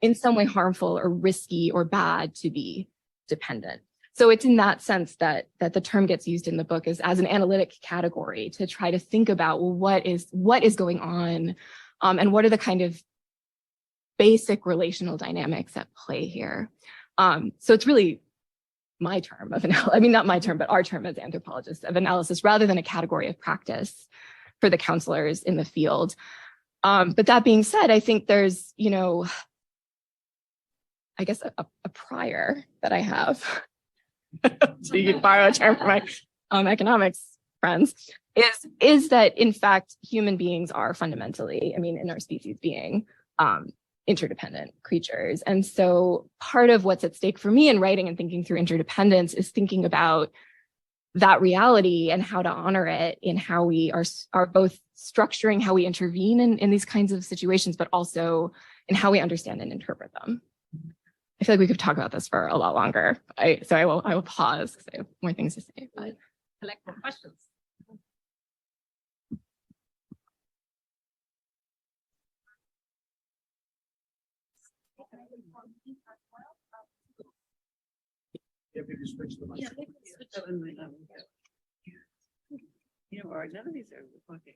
in some way harmful or risky or bad to be dependent. So it's in that sense that the term gets used in the book as an analytic category to try to think about, well, what is going on, and what are the kind of basic relational dynamics at play here. So it's really my term of analysis, I mean, not my term, but our term as anthropologists of analysis, rather than a category of practice for the counselors in the field. But that being said, I think there's, I guess a prior that I have, to borrow a term from my economics friends, is that in fact, human beings are fundamentally, in our species being, interdependent creatures. And so part of what's at stake for me in writing and thinking through interdependence is thinking about that reality and how to honor it in how we are both structuring how we intervene in these kinds of situations, but also in how we understand and interpret them. I feel like we could talk about this for a lot longer. So I will pause because I have more things to say. But Collect more questions. If you switch the mic. Or none of these are okay.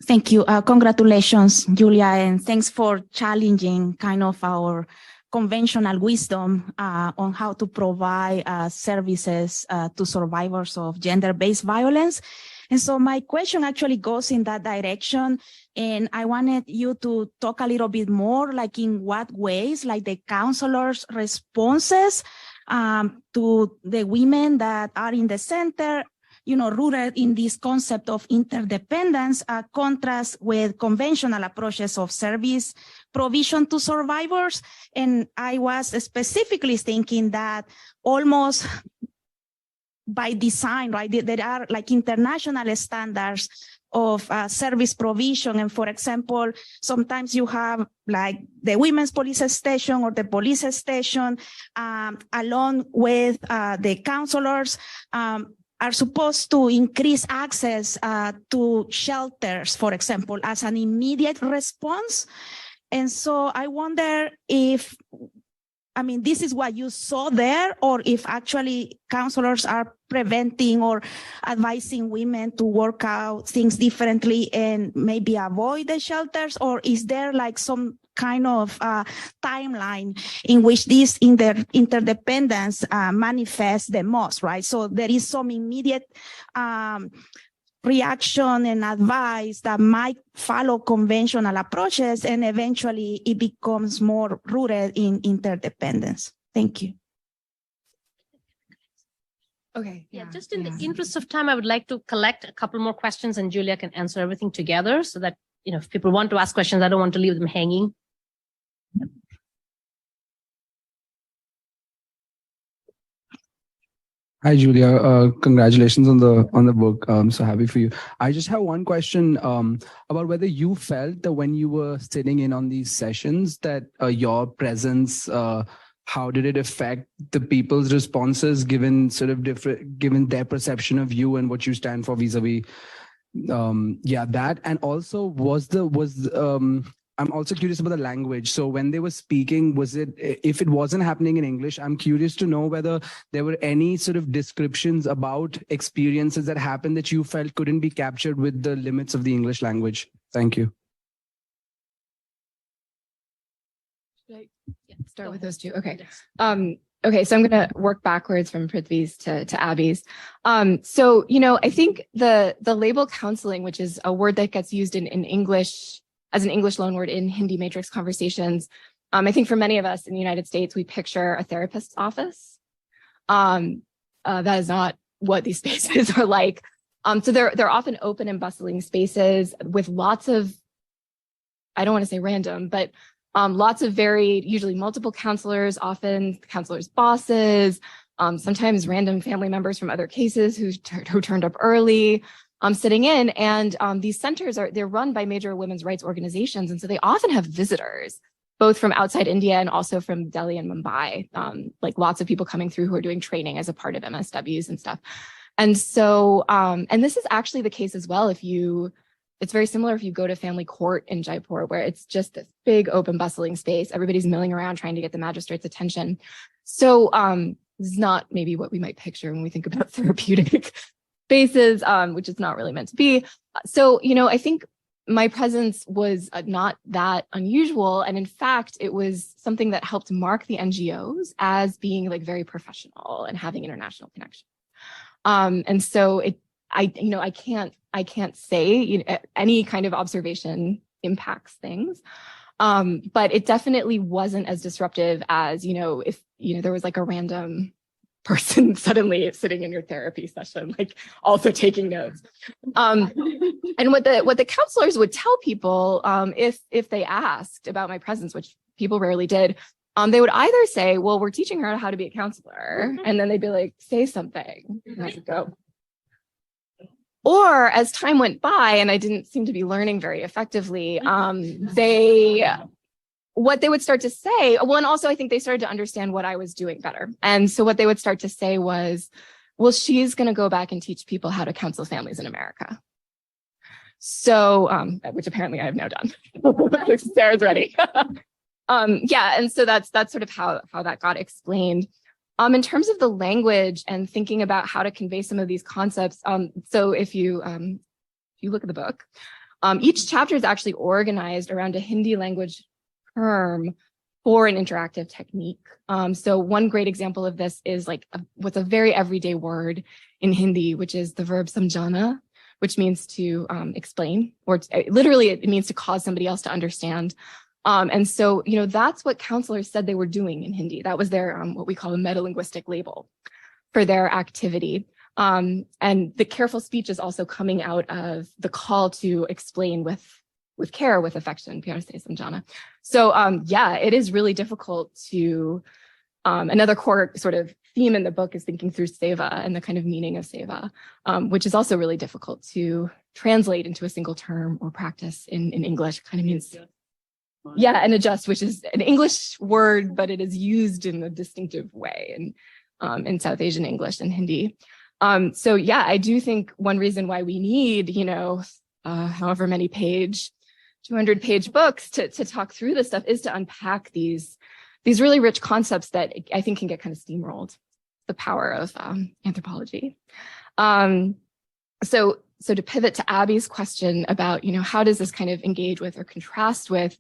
Thank you. Congratulations, Julia, and thanks for challenging kind of our conventional wisdom on how to provide services to survivors of gender-based violence. And so my question actually goes in that direction. And I wanted you to talk a little bit more, like in what ways, like the counselors' responses to the women that are in the center, rooted in this concept of interdependence, contrast with conventional approaches of service provision to survivors. And I was specifically thinking that almost by design, right, there are like international standards of service provision. And for example, sometimes you have like the women's police station or the police station, along with the counselors, are supposed to increase access to shelters, for example, as an immediate response. And so I wonder if, this is what you saw there, or if actually counselors are preventing or advising women to work out things differently and maybe avoid the shelters, or is there like some kind of timeline in which this interdependence manifests the most, right? So there is some immediate reaction and advice that might follow conventional approaches, and eventually it becomes more rooted in interdependence. Thank you. okay. Yeah, just in the interest of time, I would like to collect a couple more questions and Julia can answer everything together so that, if people want to ask questions, I don't want to leave them hanging. Hi, Julia. Congratulations on the book. I'm so happy for you. I just have one question about whether you felt that when you were sitting in on these sessions that your presence, how did it affect the people's responses given their perception of you and what you stand for vis-a-vis that, and also I'm also curious about the language. So when they were speaking, if it wasn't happening in English, I'm curious to know whether there were any sort of descriptions about experiences that happened that you felt couldn't be captured with the limits of the English language. Thank you. Should I start with those two? Okay. Okay, so I'm going to work backwards from Prithvi's to Abby's. So, I think the label counseling, which is a word that gets used in English as an English loanword in Hindi matrix conversations, I think for many of us in the United States, we picture a therapist's office. That is not what these spaces are like. So they're often open and bustling spaces with lots of, I don't want to say random, but lots of varied, usually multiple counselors, often counselors' bosses, sometimes random family members from other cases who turned up early, sitting in. And these centers they're run by major women's rights organizations. And so they often have visitors, both from outside India and also from Delhi and Mumbai, like lots of people coming through who are doing training as a part of MSWs and stuff. And so, and this is actually the case as well it's very similar if you go to family court in Jaipur, where it's just this big open bustling space. Everybody's milling around trying to get the magistrate's attention. So this is not maybe what we might picture when we think about therapeutic spaces, which is not really meant to be. So, I think my presence was not that unusual. And in fact, it was something that helped mark the NGOs as being like very professional and having international connections. And so I can't say any kind of observation impacts things, but it definitely wasn't as disruptive as if there was like a random person suddenly sitting in your therapy session, like also taking notes. And what the counselors would tell people, if they asked about my presence, which people rarely did, they would either say, "Well, we're teaching her how to be a counselor," and then they'd be like, "Say something," and I would go. Or as time went by and I didn't seem to be learning very effectively, what they would start to say, well, and also I think they started to understand what I was doing better. And so what they would start to say was, well, she's going to go back and teach people how to counsel families in America. So, which apparently I have now done. Sarah's ready. And so that's sort of how that got explained. In terms of the language and thinking about how to convey some of these concepts, so if you look at the book, each chapter is actually organized around a Hindi language term for an interactive technique. So one great example of this is what's a very everyday word in Hindi, which is the verb samjhana, which means to explain, or literally it means to cause somebody else to understand. And so, that's what counselors said they were doing in Hindi. That was their, what we call a metalinguistic label for their activity. And the careful speech is also coming out of the call to explain with care, with affection, pyar se samjhana. So, it is really difficult to, another core sort of theme in the book is thinking through seva and the kind of meaning of seva, which is also really difficult to translate into a single term or practice in English. It kind of means... and adjust, which is an English word, but it is used in a distinctive way in South Asian English and Hindi. I do think one reason why we need, however many 200-page books to talk through this stuff is to unpack these really rich concepts that I think can get kind of steamrolled. The power of anthropology. So to pivot to Abby's question about, how does this kind of engage with or contrast with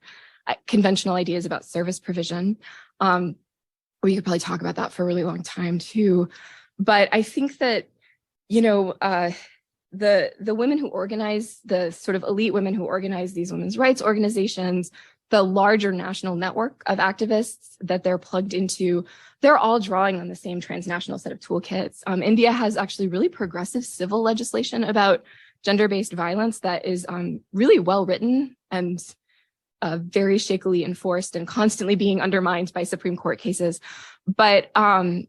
conventional ideas about service provision? We could probably talk about that for a really long time too. But I think that, the women who organize, the sort of elite women who organize these women's rights organizations, the larger national network of activists that they're plugged into, they're all drawing on the same transnational set of toolkits. India has actually really progressive civil legislation about gender-based violence that is really well written and very shakily enforced and constantly being undermined by Supreme Court cases. But and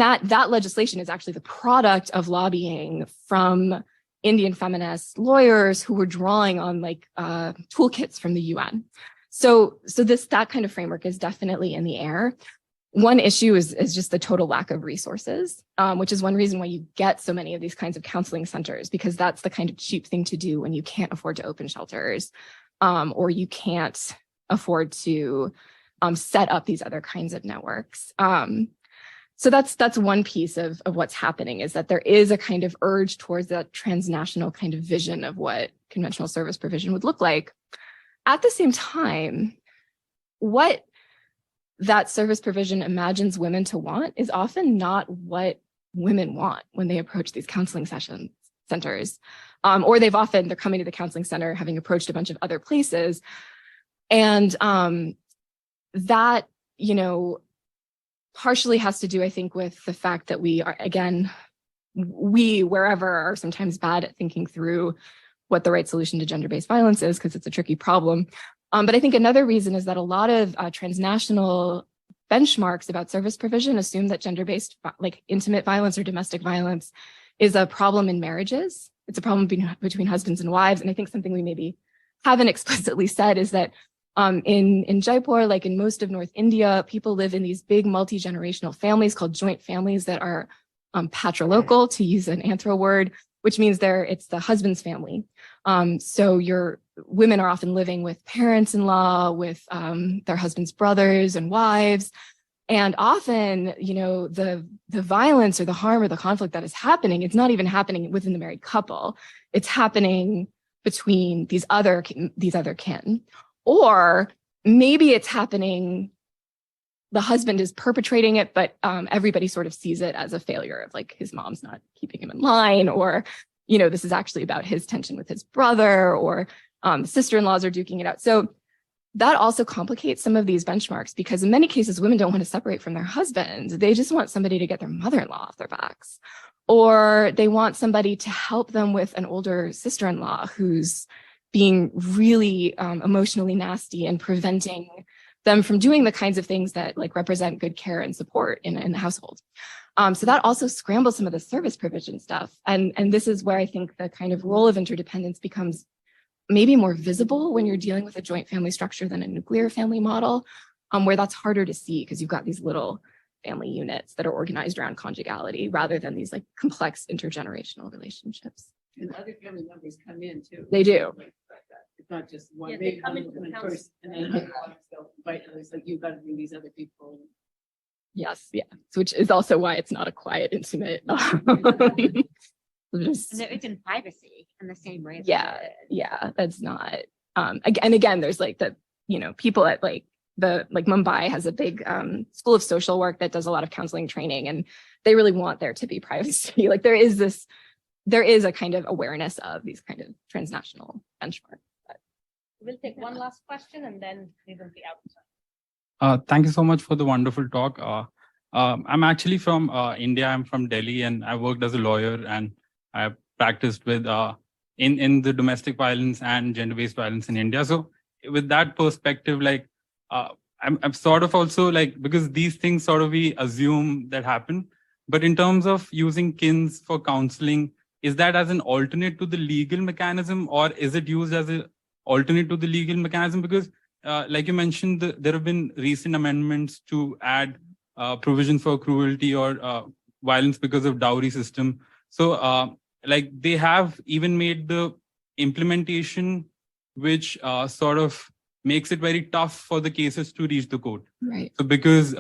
that legislation is actually the product of lobbying from Indian feminist lawyers who were drawing on toolkits from the UN. So that kind of framework is definitely in the air. One issue is just the total lack of resources, which is one reason why you get so many of these kinds of counseling centers, because that's the kind of cheap thing to do when you can't afford to open shelters, or you can't afford to set up these other kinds of networks. So that's one piece of what's happening, is that there is a kind of urge towards that transnational kind of vision of what conventional service provision would look like. At the same time, what that service provision imagines women to want is often not what women want when they approach these counseling centers. Or they're coming to the counseling center having approached a bunch of other places. And that, partially has to do, I think, with the fact that we are, again, we, wherever, are sometimes bad at thinking through what the right solution to gender-based violence is, because it's a tricky problem. But I think another reason is that a lot of transnational benchmarks about service provision assume that gender-based, like intimate violence or domestic violence, is a problem in marriages. It's a problem between husbands and wives. And I think something we maybe haven't explicitly said is that in Jaipur, like in most of North India, people live in these big multi-generational families called joint families that are patrilocal, to use an anthro word, which means it's the husband's family. So your women are often living with parents-in-law, with their husband's brothers and wives. And often, the violence or the harm or the conflict that is happening, it's not even happening within the married couple. It's happening between these other kin. Or maybe it's happening, the husband is perpetrating it, but everybody sort of sees it as a failure of like his mom's not keeping him in line, or, this is actually about his tension with his brother, or the sister-in-laws are duking it out. So that also complicates some of these benchmarks, because in many cases, women don't want to separate from their husbands. They just want somebody to get their mother-in-law off their backs, or they want somebody to help them with an older sister-in-law who's being really emotionally nasty and preventing them from doing the kinds of things that like represent good care and support in the household. So that also scrambles some of the service provision stuff. And this is where I think the kind of role of interdependence becomes maybe more visible when you're dealing with a joint family structure than a nuclear family model, where that's harder to see because you've got these little family units that are organized around conjugality rather than these like complex intergenerational relationships. And other family members come in too. They do. Like that. It's not just one. Yeah, they big come one into the woman council. first, and then they'll invite others. Like you've got to bring these other people. Yes, yeah. So which is also why it's not a quiet, intimate. Just, And it's in privacy in the same way. yeah, that's not. Again, there's like the people at like Mumbai has a big school of social work that does a lot of counseling training, and they really want there to be privacy. Like there is a kind of awareness of these kind of transnational benchmarks. We'll take one last question and then we will be out. Thank you so much for the wonderful talk. I'm actually from India. I'm from Delhi, and I worked as a lawyer, and I practiced with in the domestic violence and gender-based violence in India. So with that perspective, like I'm sort of also like, because these things sort of we assume that happen, but in terms of using kins for counseling, is that as an alternate to the legal mechanism, or is it used as an alternate to the legal mechanism? Because like you mentioned, there have been recent amendments to add provision for cruelty or violence because of dowry system. So like they have even made the implementation, which sort of makes it very tough for the cases to reach the court. Right. So because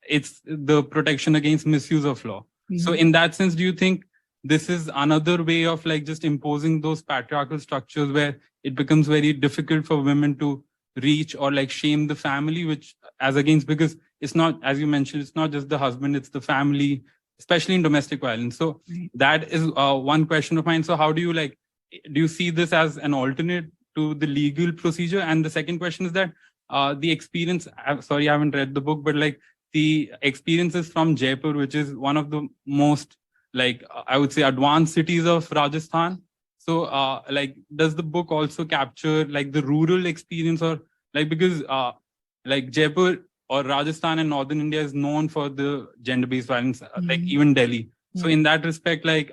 it's the protection against misuse of law. Mm-hmm. So in that sense, do you think this is another way of like just imposing those patriarchal structures where it becomes very difficult for women to reach or like shame the family, which as against, because it's not, as you mentioned, it's not just the husband, it's the family, especially in domestic violence. So that is one question of mine. So how do you see this as an alternate to the legal procedure? And the second question is that the experience, sorry, I haven't read the book, but like the experiences from Jaipur, which is one of the most like, I would say advanced cities of Rajasthan. So like, does the book also capture like the rural experience, or like, because like Jaipur or Rajasthan and Northern India is known for the gender-based violence, like even Delhi. So in that respect, like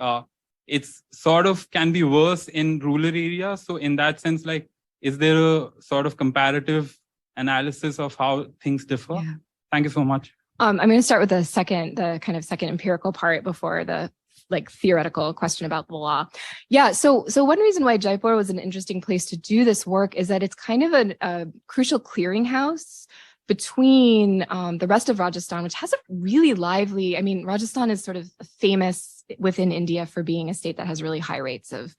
it's sort of can be worse in rural areas. So in that sense, like, is there a sort of comparative analysis of how things differ? Yeah. Thank you so much. I'm going to start with the kind of second empirical part before the like theoretical question about the law. Yeah. So one reason why Jaipur was an interesting place to do this work is that it's kind of a crucial clearinghouse between the rest of Rajasthan, which has a really lively, I mean, Rajasthan is sort of famous within India for being a state that has really high rates of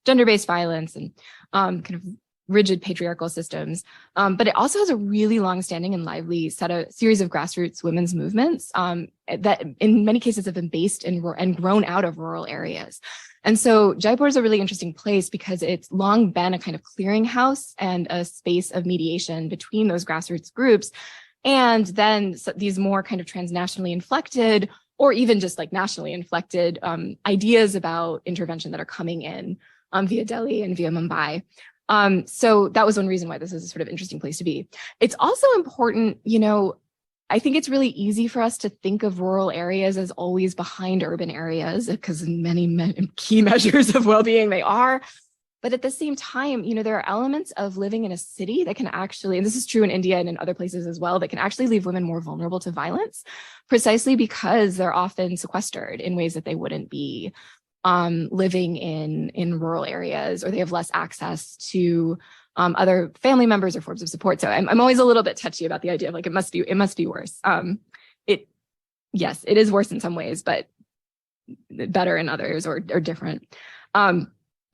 gender-based violence and kind of rigid patriarchal systems. But it also has a really long-standing and lively series of grassroots women's movements that in many cases have been based in and grown out of rural areas. And so Jaipur is a really interesting place because it's long been a kind of clearinghouse and a space of mediation between those grassroots groups And then these more kind of transnationally inflected, or even just like nationally inflected ideas about intervention that are coming in via Delhi and via Mumbai. So that was one reason why this is a sort of interesting place to be. It's also important, you know, I think it's really easy for us to think of rural areas as always behind urban areas, because in many key measures of well-being they are. But at the same time, you know, there are elements of living in a city that can actually, and this is true in India and in other places as well, that can actually leave women more vulnerable to violence, precisely because they're often sequestered in ways that they wouldn't be living in rural areas, or they have less access to other family members or forms of support. So I'm always a little bit touchy about the idea of like, it must be worse. Yes, it is worse in some ways, but better in others, or different.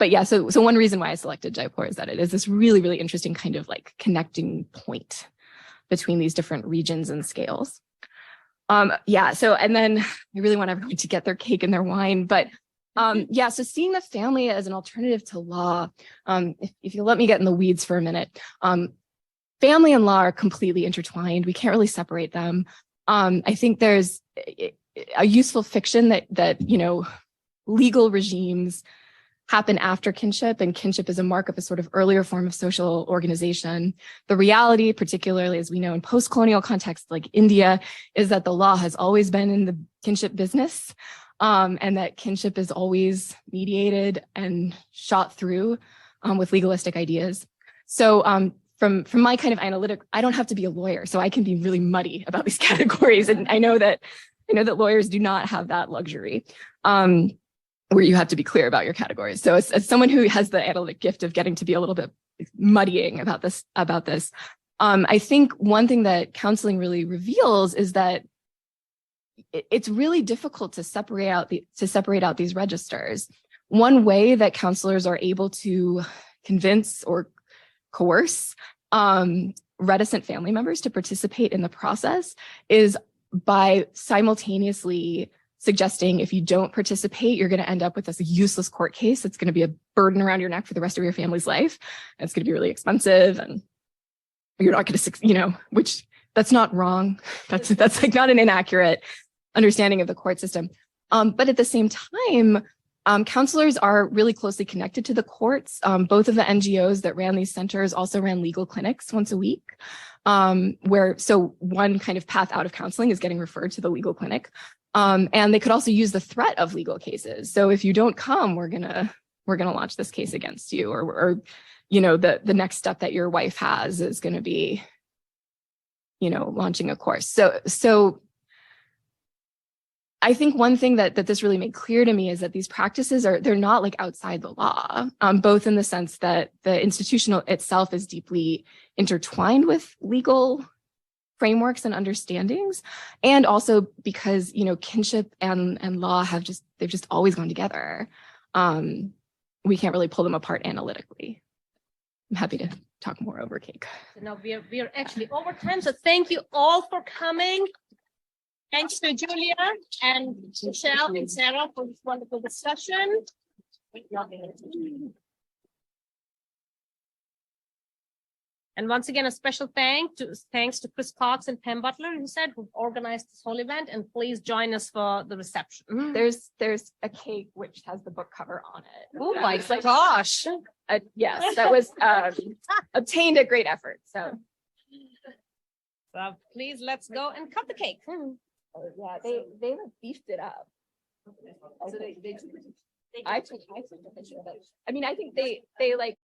But yeah, so one reason why I selected Jaipur is that it is this really, really interesting kind of like connecting point between these different regions and scales. Yeah, so, and then I really want everyone to get their cake and their wine, but yeah, so seeing the family as an alternative to law, if you let me get in the weeds for a minute, family and law are completely intertwined. We can't really separate them. I think there's a useful fiction that you know, legal regimes happen after kinship, and kinship is a mark of a sort of earlier form of social organization. The reality, particularly as we know in post-colonial contexts like India, is that the law has always been in the kinship business, and that kinship is always mediated and shot through with legalistic ideas. So from my kind of analytic, I don't have to be a lawyer, so I can be really muddy about these categories, and I know that lawyers do not have that luxury. Where you have to be clear about your categories. So as someone who has the analytic gift of getting to be a little bit muddying about this, I think one thing that counseling really reveals is that it's really difficult to separate out these registers. One way that counselors are able to convince or coerce reticent family members to participate in the process is by simultaneously suggesting if you don't participate, you're going to end up with this useless court case. It's going to be a burden around your neck for the rest of your family's life. And it's going to be really expensive, and you're not going to, you know, which that's not wrong. That's like not an inaccurate understanding of the court system. But at the same time, counselors are really closely connected to the courts. Both of the NGOs that ran these centers also ran legal clinics once a week, so one kind of path out of counseling is getting referred to the legal clinic. And they could also use the threat of legal cases. So if you don't come, we're gonna launch this case against you, or you know, the next step that your wife has is going to be, you know, launching a course. So I think one thing that this really made clear to me is that these practices they're not like outside the law, both in the sense that the institutional itself is deeply intertwined with legal frameworks and understandings, and also because, you know, kinship and law they've just always gone together. We can't really pull them apart analytically. I'm happy to talk more over cake. So now we are actually over time, so thank you all for coming. Thanks to Julia and Michele and Sarah for this wonderful discussion. And once again, a special thanks to Chris Cox and Pam Butler, who organized this whole event. And please join us for the reception. There's a cake which has the book cover on it. Oh my gosh! Yes, that was obtained at great effort. So please, let's go and cut the cake. Yeah, they like beefed it up. So I took a picture of it. I mean, I think they like